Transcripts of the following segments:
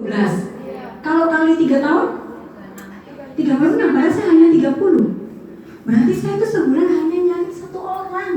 12. Kalau kali 3 tahun 36, padahal saya hanya 30. Berarti saya itu sebulan hanya nyari 1 orang.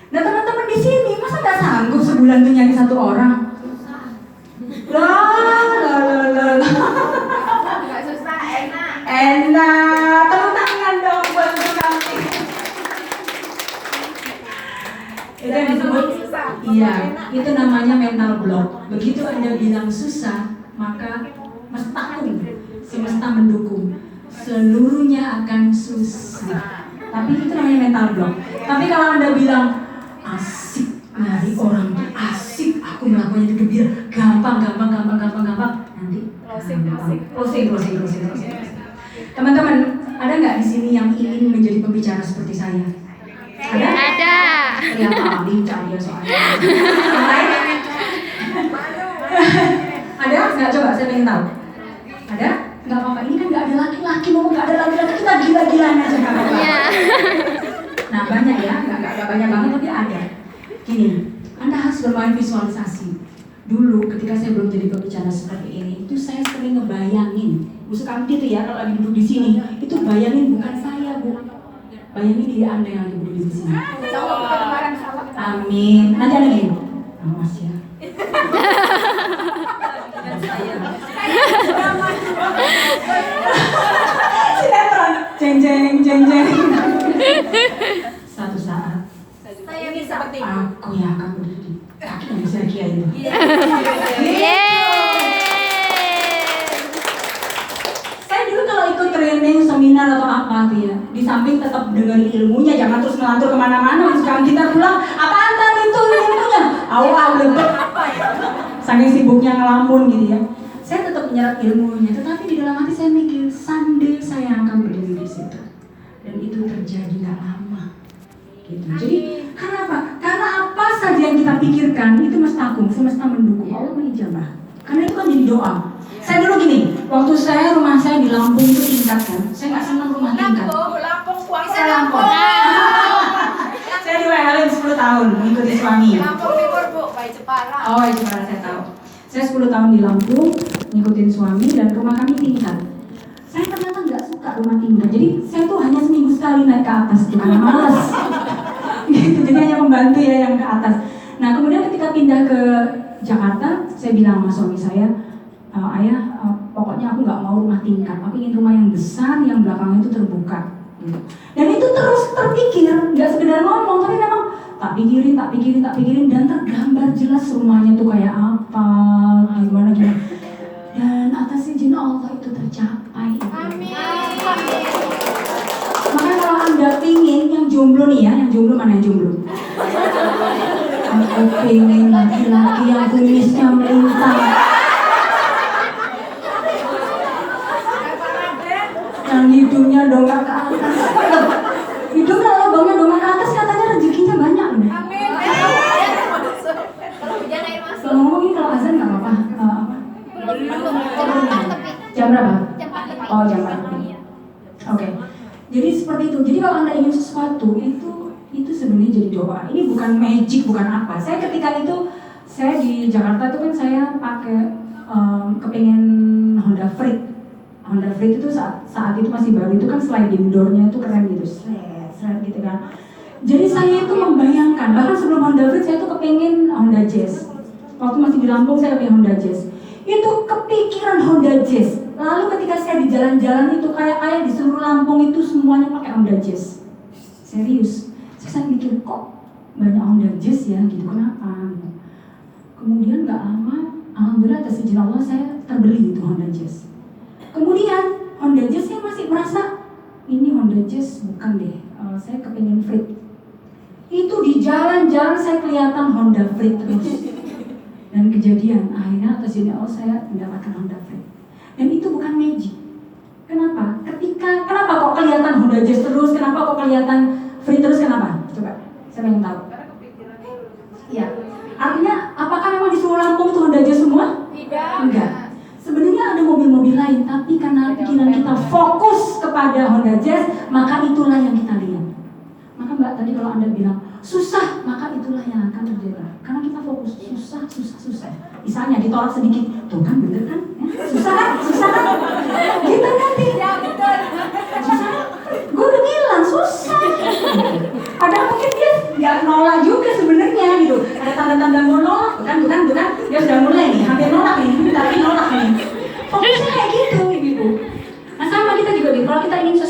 Nah teman-teman di sini masa nggak sanggup sebulan tuh nyari 1 orang? Lah. Nggak susah, enak. Enak, tepuk tangan dong buat kami. Itu yang disebut, iya, itu namanya mental block. Begitu Anda bilang susah, maka mestakung, semesta mendukung. Seluruhnya akan susah. Tapi itu namanya mental block. Tapi kalau Anda bilang asik nyari orang, asik aku melakukannya itu gembira, gampang, nanti closing. Teman-teman, ada nggak di sini yang ingin menjadi pembicara seperti saya? Ada. Ya lincah dia soalnya. Ada nggak? Coba saya pengen tahu. Ada? Nggak apa-apa. Ini kan nggak ada laki-laki, mau nggak ada laki-laki, kita gila-gilaan aja nggak apa-apa. Nah banyak ya, nggak banyak banget tapi ada. Gini, Anda harus bermain visualisasi. Dulu ketika saya belum jadi pembicara seperti ini, itu saya sering ngebayangin. Maksud kami itu ya, kalau lagi duduk di sini, itu bayangin bukan saya, Bu. Bayangin diri Anda yang lagi berdiri di sini. Amin. Nanti ada gini. Awas ya. Sinetron. Jeng. Satu saat. Saya bisa seperti itu. Aku yang akan berdiri. Kaki yang bisa kiai. Training, seminar atau apa tuh ya, di samping tetap dengerin ilmunya, jangan terus ngelantur kemana-mana. Sekarang kita pulang, apaan tadi itu ilmunya? Awal lebet, saking sibuknya ngelamun gitu ya. Saya tetap menyerap ilmunya, tetapi di dalam hati saya mikir, someday saya akan berdiri di situ, dan itu terjadi nggak lama. Gitu. Jadi karena apa? Karena apa saja yang kita pikirkan itu mestakung, semesta mendukung, Allah mengijabah. Karena itu kan jadi doa. Saya dulu gini, waktu rumah saya di Lampung itu tingkat kan, saya nggak senang rumah tingkat. Lampung, kuasa Lampung. Saya di WLN 10 tahun mengikuti suami. Lampung Timur, Bu, Wai Jepara. Oh, Wai Jepara saya tahu. Saya 10 tahun di Lampung ngikutin suami dan rumah kami tingkat. Saya ternyata nggak suka rumah tingkat, jadi saya tuh hanya seminggu sekali naik ke atas, karena malas. Gitu, jadi hanya membantu ya yang ke atas. Nah kemudian ketika pindah ke Jakarta, saya bilang sama suami saya, ayah, pokoknya aku nggak mau rumah tingkat, aku ingin rumah yang besar, yang belakangnya itu terbuka. Gitu. Dan itu terus terpikir, nggak sekedar ngomong, tapi memang tak pikirin, dan tergambar jelas rumahnya tuh kayak apa, gimana. Dan atas izin Allah itu tercapai. Amin. Makanya kalau Anda pingin yang jomblo nih ya, yang jomblo mana yang jomblo? Aku pengen laki-laki yang kumisnya melintang, yang hidungnya dongak ke atas. Hidung kalau lubangnya dongak ke atas katanya rezekinya banyak loh. Amin. Kalau hujan air masuk. Kalau ngomong ini kalau azan nggak apa-apa. Jam berapa? Oh jam 4. Oke. Jadi seperti itu. Jadi kalau Anda ingin sesuatu itu sebenarnya jadi doa. Ini bukan magic, bukan apa. Saya ketika itu saya di Jakarta itu kan saya pakai kepengen Honda Freed. Honda Freed itu saat itu masih baru, itu kan sliding door-nya itu keren gitu, seret gitu kan. Jadi saya itu membayangkan, bahkan sebelum Honda Freed saya itu kepengen Honda Jazz. Waktu masih di Lampung saya pengen Honda Jazz. Itu kepikiran Honda Jazz. Lalu ketika saya di jalan-jalan itu kayak di seluruh Lampung itu semuanya pakai Honda Jazz. Serius. Saya mikir kok banyak Honda Jazz ya gitu, kenapa? Kemudian nggak lama, alhamdulillah atas izin Allah saya terbeli itu Honda Jazz. Kemudian Honda Jazz saya masih merasa ini Honda Jazz bukan deh, saya kepengen Freed. Itu di jalan-jalan saya kelihatan Honda Freed terus. Dan kejadian akhirnya atas izin Allah saya mendapatkan Honda Freed. Dan itu bukan magic. Kenapa? Kenapa kok kelihatan Honda Jazz terus? Kenapa kok kelihatan Freed terus? Kenapa? Coba, saya pengen tahu. Ya, artinya apakah memang di seluruh Lampung itu Honda Jazz semua? Tidak. Enggak. Sebenarnya ada mobil-mobil lain, tapi karena pikiran kita fokus kepada Honda Jazz, maka itulah yang kita lihat. Maka Mbak tadi kalau Anda bilang susah, maka itulah yang akan terjadi. Karena kita fokus susah. Misalnya ditolak sedikit, tuh kan bener kan?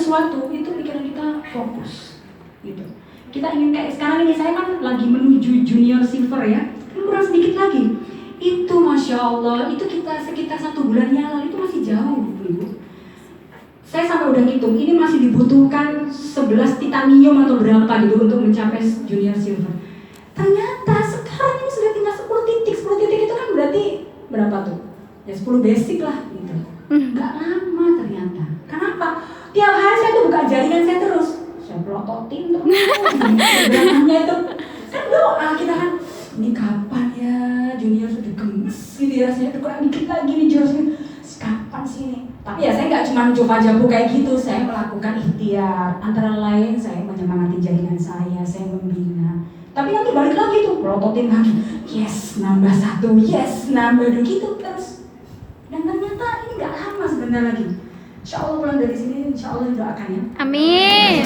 sesuatu, itu pikiran kita fokus gitu. Kita ingin kayak sekarang ini, saya kan lagi menuju junior silver ya, kurang sedikit lagi. Itu Masya Allah, itu kita sekitar 1 bulan yang lalu, itu masih jauh Ibu. Saya sampai udah ngitung, ini masih dibutuhkan 11 titanium atau berapa gitu untuk mencapai junior silver. Ternyata sekarang ini sudah tinggal 10 titik. 10 titik itu kan berarti berapa tuh? Ya 10 basic lah gitu. Gak lama ternyata. Kenapa? Tiap hari saya tuh buka jaringan saya terus. Saya pelototin terus. Belakangnya itu kan doa kita kan, ini kapan ya junior sudah gemes gitu ya, saya tuh kurang dikit lagi nih jurusnya. Kapan sih ini? Tapi ya saya nggak cuma coba jago kayak gitu, saya melakukan ikhtiar. Antara lain saya menyemangati jaringan saya membina. Tapi nanti balik lagi tuh, pelototin lagi. Yes, nambah 1, yes, nambah 2 gitu terus. Dan ternyata ini nggak lama sebentar lagi. Insya Allah pulang dari sini, insya Allah doakan ya. Amin.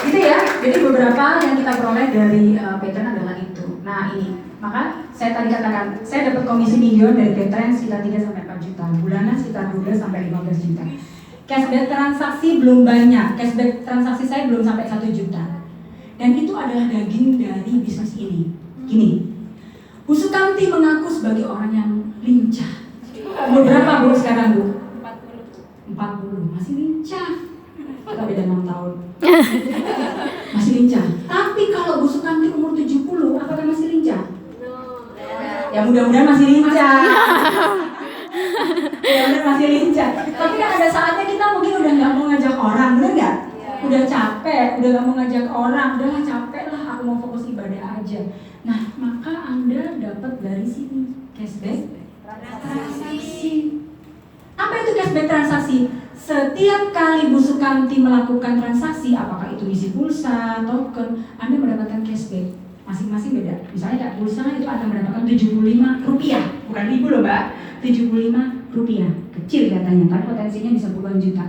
Gitu ya, jadi beberapa yang kita peroleh dari Veteran adalah itu. Nah ini, maka saya tadi katakan, saya dapat komisi mingguan dari Veteran sekitar 3-4 juta, bulanan sekitar 12-15 juta. Cashback transaksi belum banyak, cashback transaksi saya belum sampai 1 juta. Dan itu adalah daging dari bisnis ini. Gini, Bu Sukamti mengaku sebagai orang yang lincah. Umur berapa Bu sekarang Bu? 40, masih lincah. Kita beda 6 tahun. Masih lincah. Tapi kalau Bu Sukamti umur 70, apakah masih lincah? Ya mudah-mudahan masih lincah. Mudah-mudahan masih lincah. Tapi kan ada saatnya kita mungkin udah nggak mau ngajak orang, bener nggak? Udah capek, udah gak mau ngajak orang, udahlah capek lah, aku mau fokus ibadah aja. Nah, maka Anda dapat dari sini cashback transaksi. Apa itu cashback transaksi? Setiap kali Bu Sukamti melakukan transaksi, apakah itu isi pulsa, token, Anda mendapatkan cashback. Masing-masing beda. Misalnya kayak pulsa itu Anda mendapatkan Rp75, bukan ribu loh Mbak, Rp75. Kecil katanya, tapi potensinya bisa puluhan juta.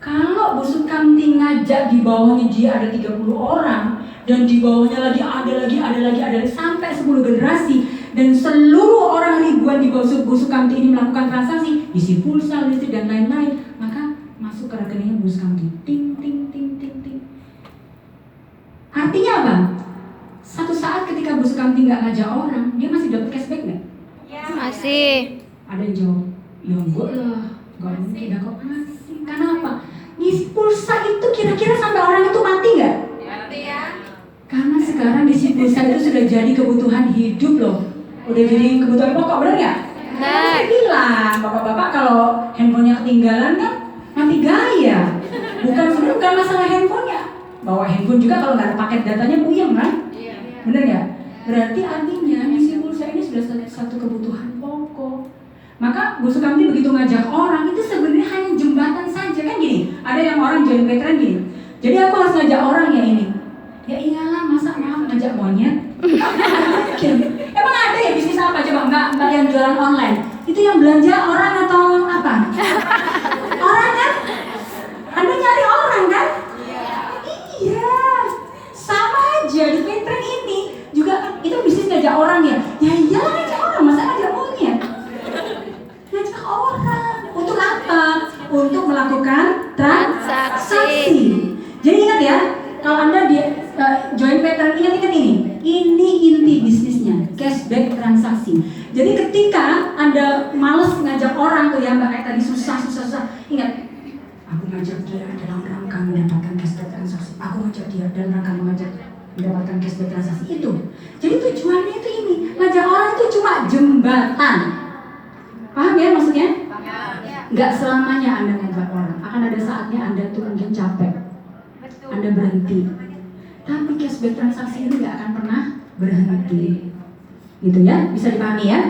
Kalau Bu Sukamti ngajak di bawahnya dia ada 30 orang, dan di bawahnya lagi ada sampai 10 generasi, dan seluruh orang ribuan di bawah Bu Sukamti ini melakukan transaksi, isi pulsa, listrik dan lain-lain, maka masuk ke rekeningnya Bu Sukamti. Ting ting ting ting ting. Artinya apa? Satu saat ketika Bu Sukamti nggak ngajak orang, dia masih dapat cashback nggak? Masih. Ada yang jawab, ya enggak lah, nggak mungkin kok masih. Karena apa? Isi pulsa itu kira-kira sampai orang itu mati nggak? Mati ya. Karena sekarang isi pulsa itu sudah jadi kebutuhan hidup loh. Udah jadi kebutuhan pokok, benar nggak? Benar. Saya bilang, bapak-bapak kalau handphonenya ketinggalan kan mati gaya. Sebenarnya bukan masalah handphonenya. Bawa handphone juga kalau nggak ada paket datanya puyeng kan? Benar nggak? Berarti artinya isi pulsa ini sudah satu kebutuhan pokok. Maka Bu Sukamti begitu ngajak orang itu sebenarnya hanya jembatan saja kan gini. Ada yang orang join Veteran gini. Jadi aku harus ngajak orang ya ini. Ya iyalah, masa maaf ngajak monyet. Emang ada ya bisnis apa coba mbak yang jualan online? Itu yang belanja orang atau apa? Orang kan? Anda nyari orang kan? Iya. Sama aja di Veteran ini juga itu bisnis ngajak orang ya. Ya iyalah ngajak orang, masa ngajak monyet? Ngajak orang. Untuk apa? Untuk melakukan transaksi. Jadi ingat ya, kalau Anda join Veteran, ingat ini. Ini inti bisnisnya, cashback transaksi. Jadi ketika Anda males ngajak orang tuh ya, Mbak, kayak tadi susah. Ingat, aku ngajak dia dalam rangka mendapatkan cashback transaksi. Aku ngajak dia dalam rangka mendapatkan cashback transaksi itu. Jadi tujuannya itu ini, ngajak orang itu cuma jembatan. Paham ya maksudnya? Nggak selamanya Anda ngajak orang. Akan ada saatnya Anda tuh mungkin capek. Anda berhenti. Tapi cashback transaksi ini nggak akan pernah berhenti. Gitu ya, bisa dipahami ya?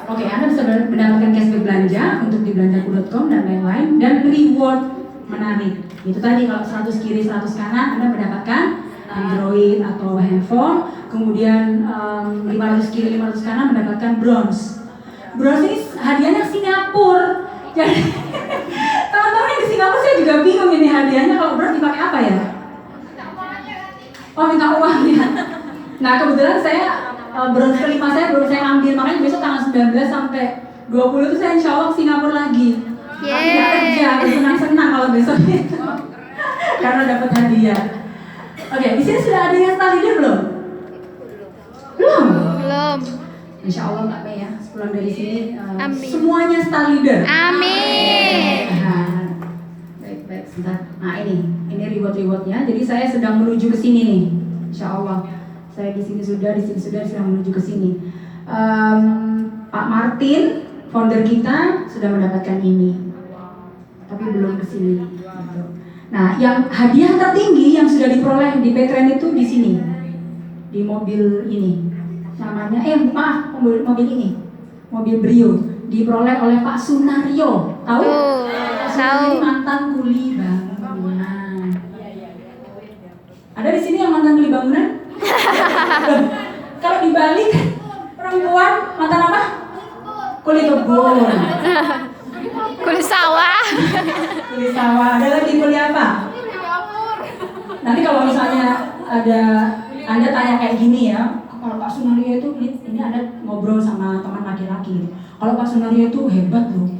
Oke, Anda bisa mendapatkan cashback belanja untuk di belanjaku.com dan lain-lain, dan reward menarik. Itu tadi kalau 100 kiri 100 kanan Anda mendapatkan Android atau handphone, kemudian 500 kiri 500 kanan mendapatkan bronze. Bronze ini hadiahnya ke Singapura. Jadi teman-teman yang di Singapura saya juga bingung ini hadiahnya kalau bronze dipakai apa ya? Oh, minta uang ya. Nah kebetulan saya bronze kelima saya belum saya ambil, makanya besok tanggal 19 sampai 20 itu saya insya Allah ke Singapura lagi. Tapi nggak kerja, senang-senang kalau besok itu. Karena dapat hadiah. Oke, di sini sudah ada yang study leader belum? Belum. Belum. Insya Allah Mbak Mei ya, pulang dari sini Amin. semuanya study leader. Amin. Nah, baik, sebentar. Nah ini reward-rewardnya. Jadi saya sedang menuju ke sini nih, Insya Allah. Saya di sini sudah sedang menuju ke sini. Pak Martin, founder kita sudah mendapatkan ini, tapi belum ke sini. Gitu. Nah, yang hadiah tertinggi yang sudah diperoleh di Petren itu di sini, di mobil ini. Namanya, mobil ini, mobil Brio, diperoleh oleh Pak Sunario. Tahu? Tuh, Pak Sunario tahu. ini mantan kuli bangunan. Ada di sini yang mantan kuli bangunan? Kalau dibalik perempuan mantan apa? Kuli kebun. Kulit sawah. Kuli sawah. Ada lagi kuli apa? Nanti kalau misalnya ada Anda tanya kayak gini ya, kalau Pak Sunario itu ini Anda ngobrol sama teman laki-laki. Kalau Pak Sunario itu hebat loh.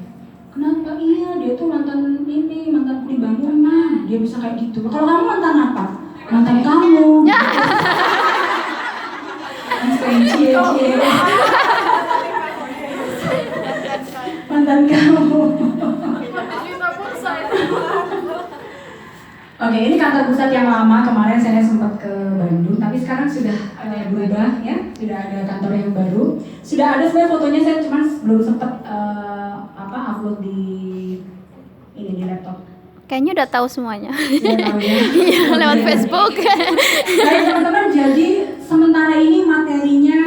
Kenapa? Iya, dia tuh mantan kuli bangunan. Dia bisa kayak gitu. Kalau kamu mantan apa? Mantan kamu. Cie. Mantan kamu. Oke, ini kantor pusat yang lama. Kemarin saya sempat ke Bandung, tapi sekarang sudah berubah ya. Sudah ada kantor yang baru. Sudah ada sebenarnya fotonya, saya cuma belum sempat upload di laptop. Kayaknya udah tahu semuanya. Sudah tahu ya. Iya, lewat Facebook. Baik teman-teman, jadi sementara ini materinya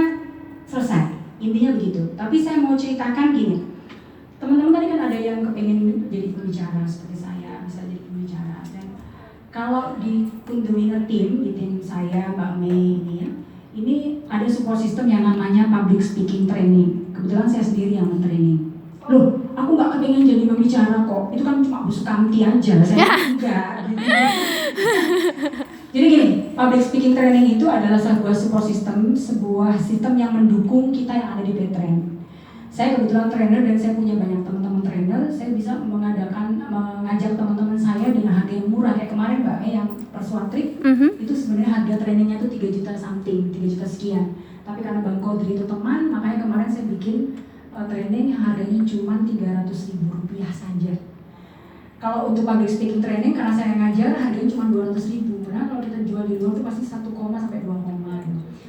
selesai. Intinya begitu. Tapi saya mau ceritakan gini. Teman-teman tadi kan ada yang kepingin jadi pembicara seperti saya, bisa jadi pembicara. Dan kalau di The Winner Team, di tim saya, Mbak Mei ini ya, ini ada support system yang namanya public speaking training. Kebetulan saya sendiri yang men-training. Loh, aku nggak kepingin jadi pembicara kok. Itu kan cuma busuk kanti aja, saya enggak. Gitu. Jadi gini, public speaking training itu adalah sebuah support system, sebuah sistem yang mendukung kita yang ada di Petren. Saya kebetulan trainer dan saya punya banyak teman-teman trainer. Saya bisa mengajak teman-teman saya dengan harga yang murah. Kayak kemarin Mbak Mei yang Persuat Trip, itu sebenarnya harga trainingnya itu 3 juta something, 3 juta sekian. Tapi karena Bang Kodri itu teman, makanya kemarin saya bikin training yang harganya cuma Rp300.000 saja. Kalau untuk public speaking training, karena saya ngajar, harganya cuma Rp200.000. Karena kalau kita jual di luar itu pasti 1, sampai 2.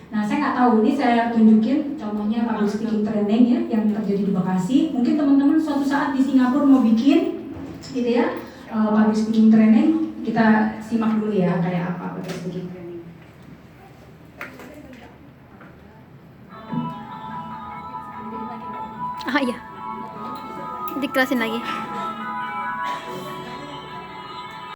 Nah, saya nggak tahu, ini saya tunjukin contohnya public speaking training ya, yang terjadi di Bekasi. Mungkin teman-teman suatu saat di Singapura mau bikin, gitu ya, public speaking training. Kita simak dulu ya, kayak apa public speaking training. Ah iya. Dikelasin lagi.